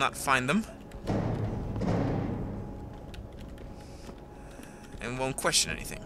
not find them. And won't question anything.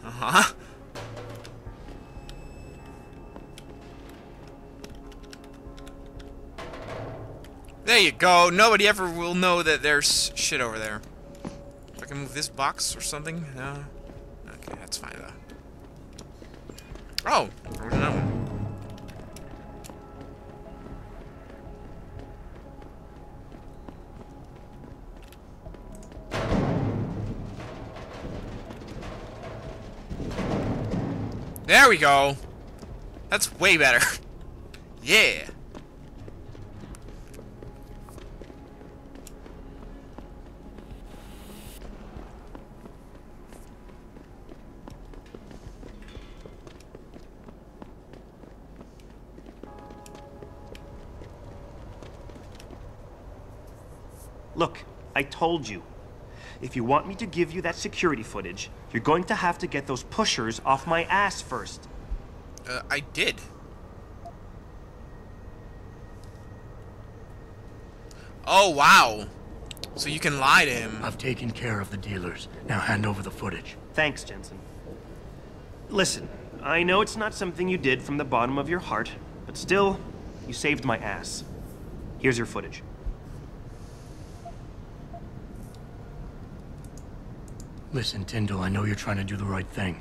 Uh-huh. There you go. Nobody ever will know that there's shit over there. If I can move this box or something. No. Okay, that's fine though. Oh, over to that one. There we go. That's way better. Yeah. Look, I told you. If you want me to give you that security footage, you're going to have to get those pushers off my ass first. I did. Oh, wow. So you can lie to him. I've taken care of the dealers. Now hand over the footage. Thanks, Jensen. Listen, I know it's not something you did from the bottom of your heart, but still, you saved my ass. Here's your footage. Listen, Tyndall, I know you're trying to do the right thing.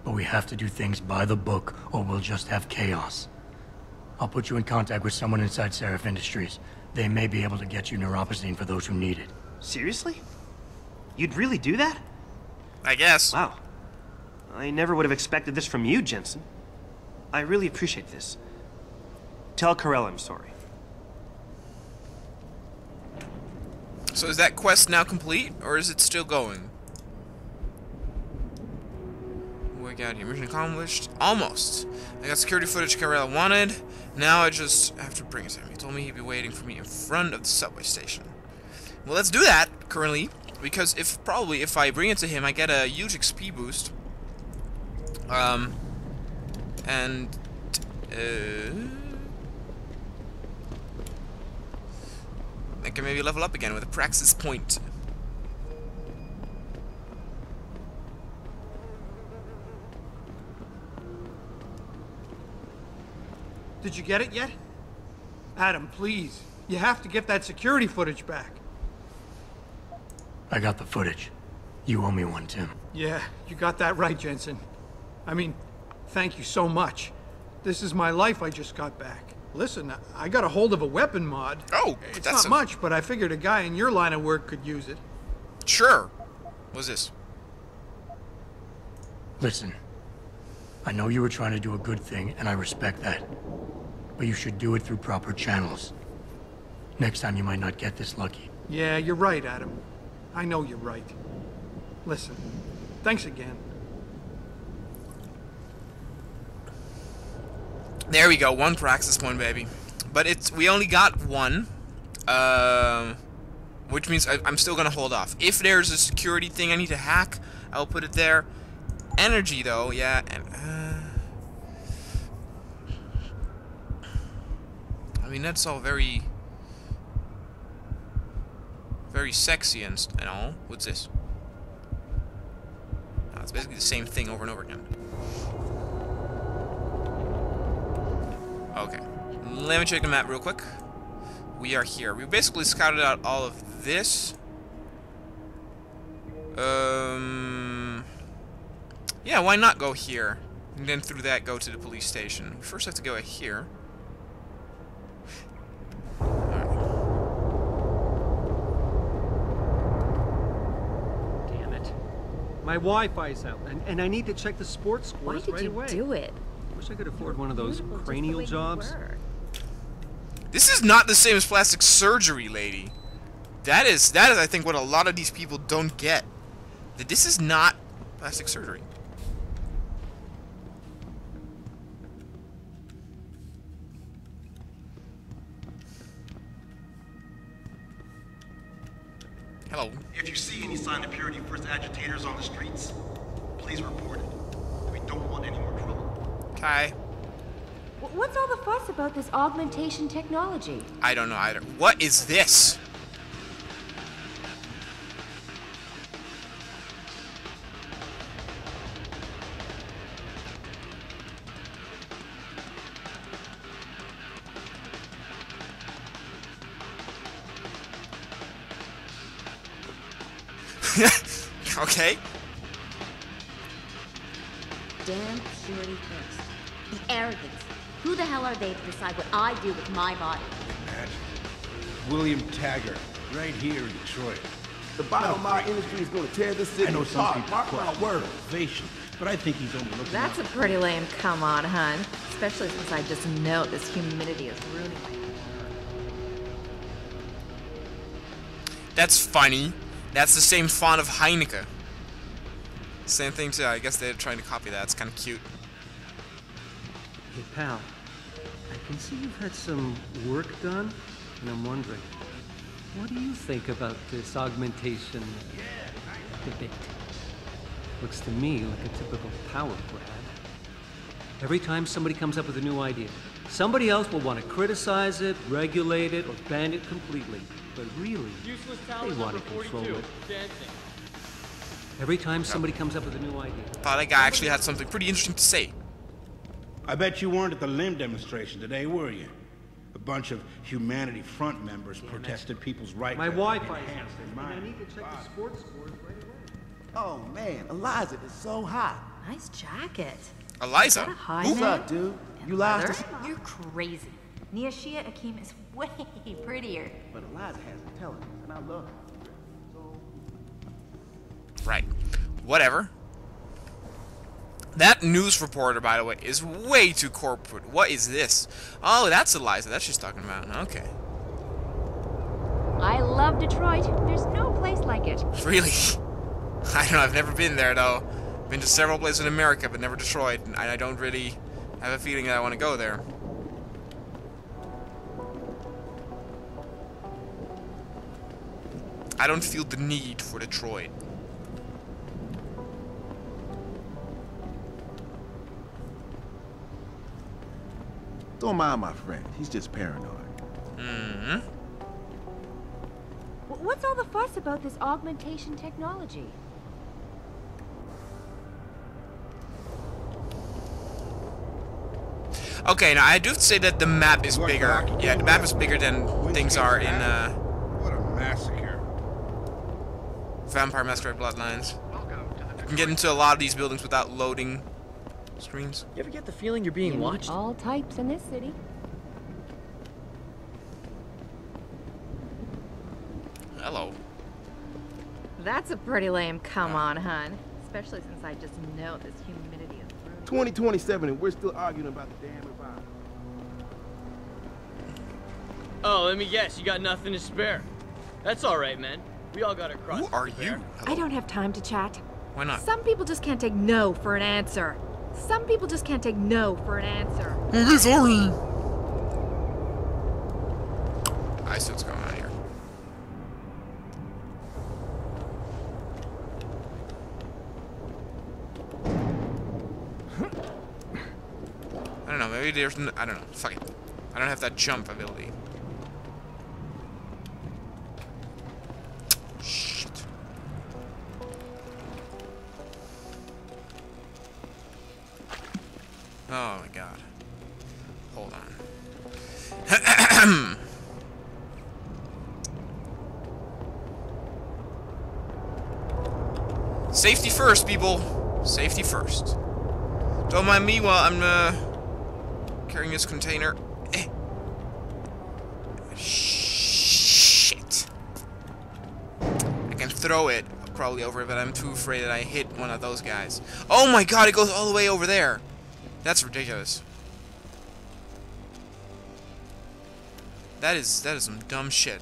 But we have to do things by the book, or we'll just have chaos. I'll put you in contact with someone inside Seraph Industries. They may be able to get you neuropozyne for those who need it. Seriously? You'd really do that? I guess. Wow. I never would have expected this from you, Jensen. I really appreciate this. Tell Carell I'm sorry. So is that quest now complete, or is it still going? What we got here? Mission accomplished. Almost. I got security footage Carell wanted. Now I just have to bring it to him. He told me he'd be waiting for me in front of the subway station. Well, let's do that currently, because if I bring it to him, I get a huge XP boost. I can maybe level up again with a praxis point. Did you get it yet? Adam, please. You have to get that security footage back. I got the footage. You owe me one, Tim. Yeah, you got that right, Jensen. I mean, thank you so much. This is my life I just got back. Listen, I got a hold of a weapon mod. Oh, it's not much, but I figured a guy in your line of work could use it. Sure. What's this? Listen, I know you were trying to do a good thing, and I respect that. But you should do it through proper channels. Next time you might not get this lucky. Yeah, you're right, Adam. I know you're right. Listen, thanks again. There we go, one praxis point, baby. But we only got one, which means I'm still gonna hold off. If there's a security thing I need to hack, I'll put it there. Energy, though, yeah. I mean, that's all very sexy and all. What's this? Oh, it's basically the same thing over and over again. Okay, let me check the map real quick. We are here. We basically scouted out all of this. Yeah, why not go here? And then through that, go to the police station. We first have to go here. Damn it. My Wi-Fi's out, and I need to check the sports Why scores did right you away. do it? Wish I could afford one of those Beautiful just the cranial way you jobs. were. This is not the same as plastic surgery, lady. That is, I think, what a lot of these people don't get. That this is not plastic surgery. Hello. If you see any sign of Purity First agitators on the streets, please report it. We don't want any more trouble. Okay. What's all the fuss about this augmentation technology? I don't know either. What is this? Okay. Damn Purity First. The arrogance. Who the hell are they to decide what I do with my body? Matt. William Taggart, right here in Detroit. The biomod industry is going to tear this city I know some apart. people Mark my question word. innovation, but I think he's only looking That's a out. pretty lame come on, hun. Especially since I just know this humidity is ruining my hair. That's funny. That's the same font of Heineken. Same thing too. I guess they're trying to copy that. It's kind of cute. Hey, pal. I can see you've had some work done, and I'm wondering, what do you think about this augmentation debate? Looks to me like a typical power grab. Every time somebody comes up with a new idea, somebody else will want to criticize it, regulate it, or ban it completely. But really, they want to control it. Every time somebody comes up with a new idea. Thought that guy actually had something pretty interesting to say. I bet you weren't at the limb demonstration today, were you? A bunch of Humanity Front members protested people's right My to Wi-Fi is enhance out, their and I mind. need to check the sports scores right away. Oh man, Eliza is so hot. Nice jacket. Eliza. Is that a high What's neck? up, dude? You leather? lost us. You're crazy. Nia Shia Akeem is way prettier. But Eliza has intelligence, and I love her. Right. Whatever. That news reporter, by the way, is way too corporate. What is this? Oh, that's Eliza. That's she's talking about. Okay. I love Detroit. There's no place like it. Really? I don't know. I've never been there, though. Been to several places in America, but never Detroit. And I don't really have a feeling that I want to go there. I don't feel the need for Detroit. Don't mind my friend. He's just paranoid. Mm-hmm. What's all the fuss about this augmentation technology? Okay, now I do say that the map is You watch the bigger. hockey Yeah, game, the map Matt? is bigger than When's things the are game in happen? What a massacre. Vampire Masquerade Bloodlines. You can get into a lot of these buildings without loading screens. You ever get the feeling you're being watched? All types in this city. Hello. That's a pretty lame come on, hun. Especially since I just know this humidity is ruining. 2027, and we're still arguing about the damn environment. Oh, let me guess, you got nothing to spare. That's all right, man. We all got our crosses. Who are to bear. you? I don't have time to chat. Why not? Some people just can't take no for an answer. Some people just can't take no for an answer. Okay, sorry. I see what's going on here. I don't know, maybe there's I don't know, fuck it. I don't have that jump ability. Shit. Oh my god. Hold on. Safety first, people. Safety first. Don't mind me while I'm carrying this container. Shit. I can throw it probably over it, but I'm too afraid that I hit one of those guys. Oh my god, it goes all the way over there! That's ridiculous. That is some dumb shit.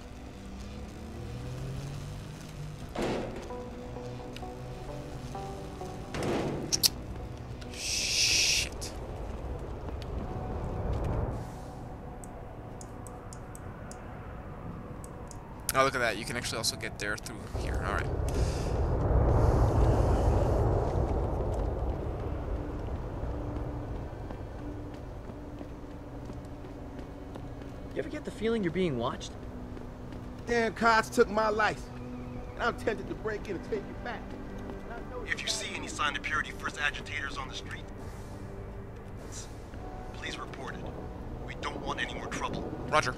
Shit. Oh, look at that. You can actually also get there through here. Alright. You ever get the feeling you're being watched? Damn cops took my life. And I'm tempted to break in and take it back. If you see any sign of Purity First agitators on the street, please report it. We don't want any more trouble. Roger.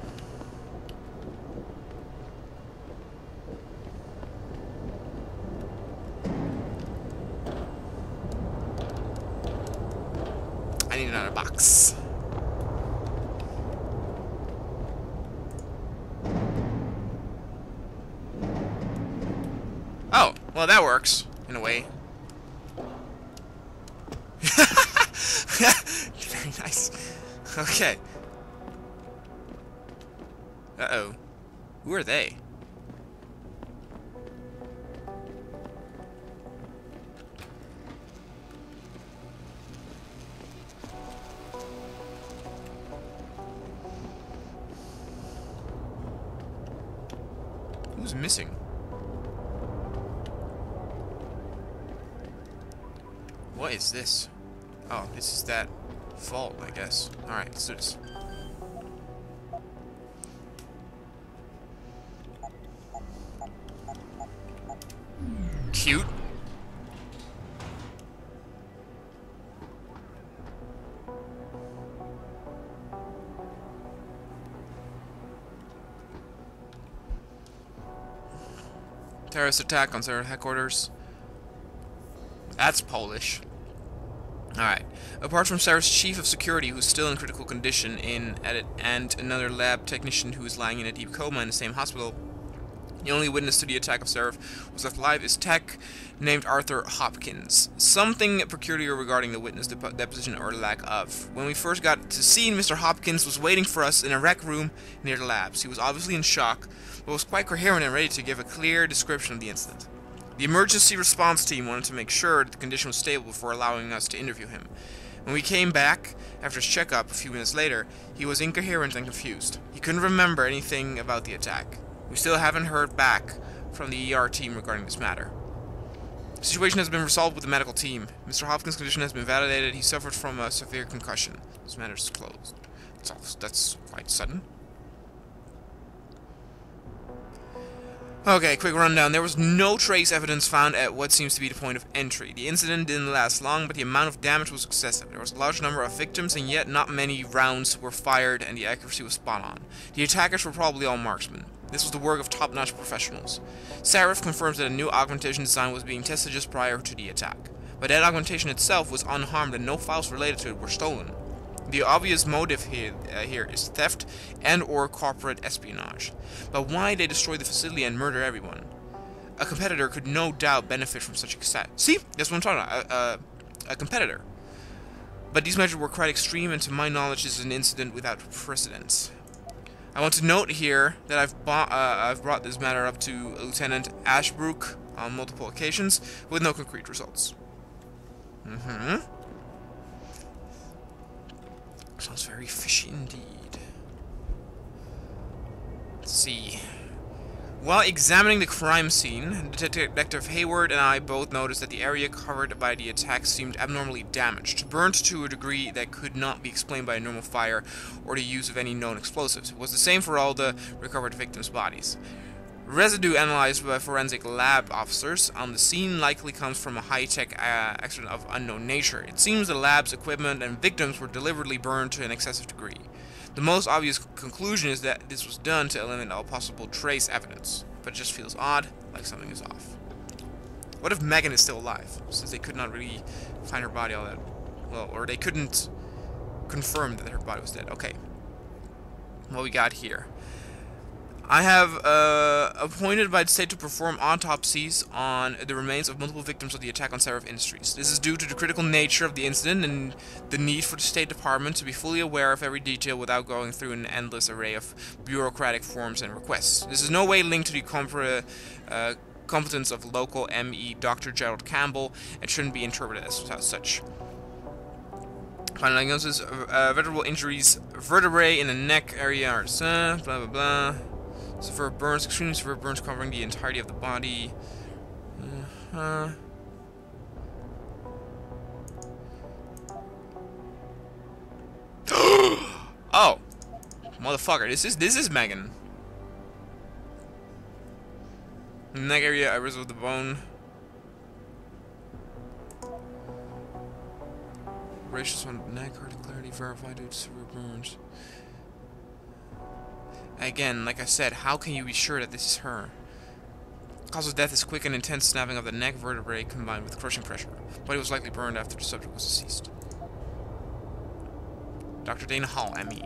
I need another box. Oh, well that works, in a way. Very nice. Okay. Uh-oh. Who are they? Who's missing? What is this? Oh, this is that vault, I guess. Alright, let's do this. Cute. Terrorist attack on Sarah headquarters. That's Polish. Alright. Apart from Sarah's chief of security, who's still in critical condition and another lab technician who is lying in a deep coma in the same hospital, the only witness to the attack of Seraph was left alive is tech named Arthur Hopkins. Something peculiar regarding the witness deposition or lack of. When we first got to scene, Mr. Hopkins was waiting for us in a rec room near the labs. He was obviously in shock, but was quite coherent and ready to give a clear description of the incident. The emergency response team wanted to make sure that the condition was stable before allowing us to interview him. When we came back, after his checkup a few minutes later, he was incoherent and confused. He couldn't remember anything about the attack. We still haven't heard back from the ER team regarding this matter. The situation has been resolved with the medical team. Mr. Hopkins' condition has been validated. He suffered from a severe concussion. This matter is closed. That's quite sudden. Okay, quick rundown. There was no trace evidence found at what seems to be the point of entry. The incident didn't last long, but the amount of damage was excessive. There was a large number of victims, and yet not many rounds were fired, and the accuracy was spot on. The attackers were probably all marksmen. This was the work of top-notch professionals. Sarif confirms that a new augmentation design was being tested just prior to the attack. But that augmentation itself was unharmed, and no files related to it were stolen. The obvious motive here is theft and/or corporate espionage. But why they destroy the facility and murder everyone? A competitor could no doubt benefit from such a cassette. See? That's what I'm talking about. A competitor. But these measures were quite extreme, and to my knowledge, this is an incident without precedent. I want to note here that I've brought this matter up to Lieutenant Ashbrook on multiple occasions, with no concrete results. Sounds very fishy indeed. Let's see. While examining the crime scene, Detective Hayward and I both noticed that the area covered by the attack seemed abnormally damaged, burnt to a degree that could not be explained by a normal fire or the use of any known explosives. It was the same for all the recovered victims' bodies. Residue analyzed by forensic lab officers on the scene likely comes from a high-tech accident of unknown nature. It seems the lab's equipment and victims were deliberately burned to an excessive degree. The most obvious conclusion is that this was done to eliminate all possible trace evidence, but it just feels odd, like something is off. What if Megan is still alive, since they could not really find her body all that well, or they couldn't confirm that her body was dead? Okay. What we got here. I have appointed by the state to perform autopsies on the remains of multiple victims of the attack on Seraph Industries. This is due to the critical nature of the incident and the need for the State Department to be fully aware of every detail without going through an endless array of bureaucratic forms and requests. This is no way linked to the competence of local ME Dr. Gerald Campbell and shouldn't be interpreted as such. Final diagnosis: vertebral injuries, vertebrae in the neck area are blah blah blah. Severe burns, extremely severe burns covering the entirety of the body. Oh, motherfucker! This is Megan. Neck area, iris of the bone. Ratios on neck, hard clarity, verified due to severe burns. Again, like I said, how can you be sure that this is her? Cause of death is quick and intense snapping of the neck vertebrae combined with crushing pressure. Body was likely burned after the subject was deceased. Dr. Dana Hall, ME.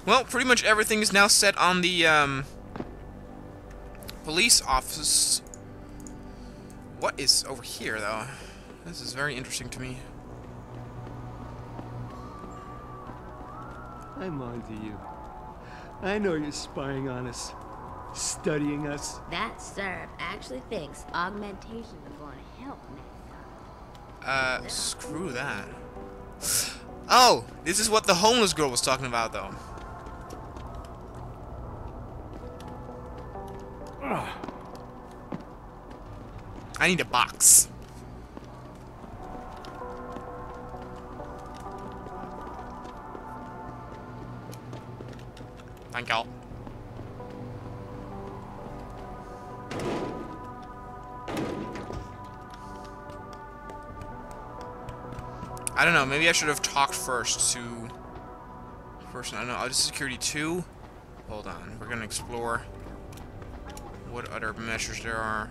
Well, pretty much everything is now set on the police office. What is over here, though? This is very interesting to me. I'm on to you. I know you're spying on us, studying us. That Seraph actually thinks augmentations are going to help mankind. Screw that. Oh, this is what the homeless girl was talking about, though. I need a box. Thank y'all. I don't know, maybe I should have talked first to person. I don't know. Oh, this is security 2. Hold on. We're gonna explore what other measures there are.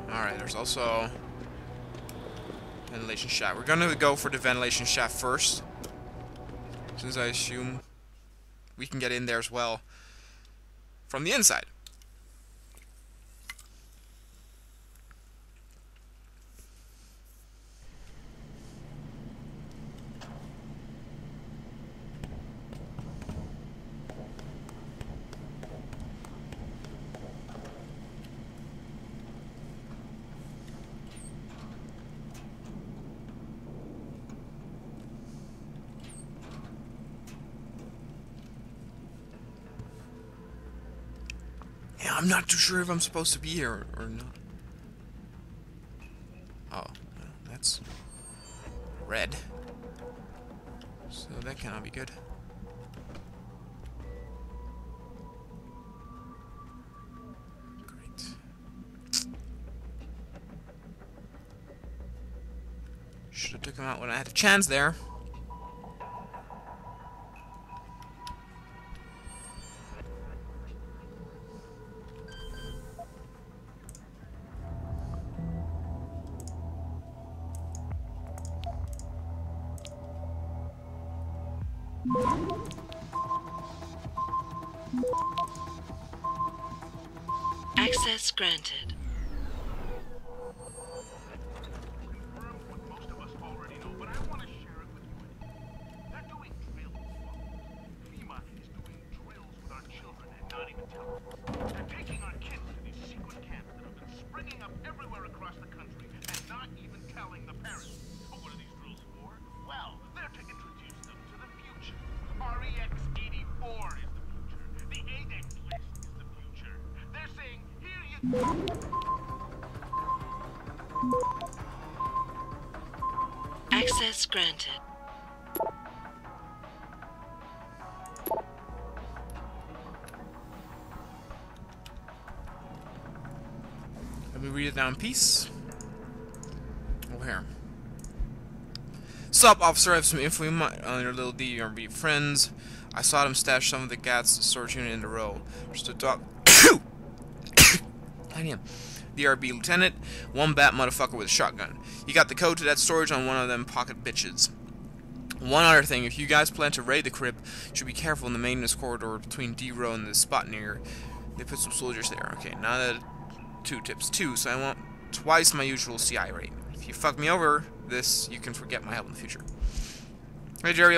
Alright, there's also ventilation shaft. We're gonna go for the ventilation shaft first, since I assume we can get in there as well from the inside. Yeah, I'm not too sure if I'm supposed to be here or not. Oh, that's red. So that cannot be good. Great. Should have took him out when I had a chance there. Access granted. Access granted. Let me read it now in peace. Over here. Sup, officer, I have some info on your little DRB friends. I saw them stash some of the GAT's storage unit in the row. Just a dog. Damn. DRB lieutenant, one bat motherfucker with a shotgun. You got the code to that storage on one of them pocket bitches. One other thing, if you guys plan to raid the crypt, you should be careful in the maintenance corridor between D-row and the spot near. They put some soldiers there. Okay, now that 2 tips. 2, so I want twice my usual CI rate. If you fuck me over this, you can forget my help in the future. Hey, Jerry.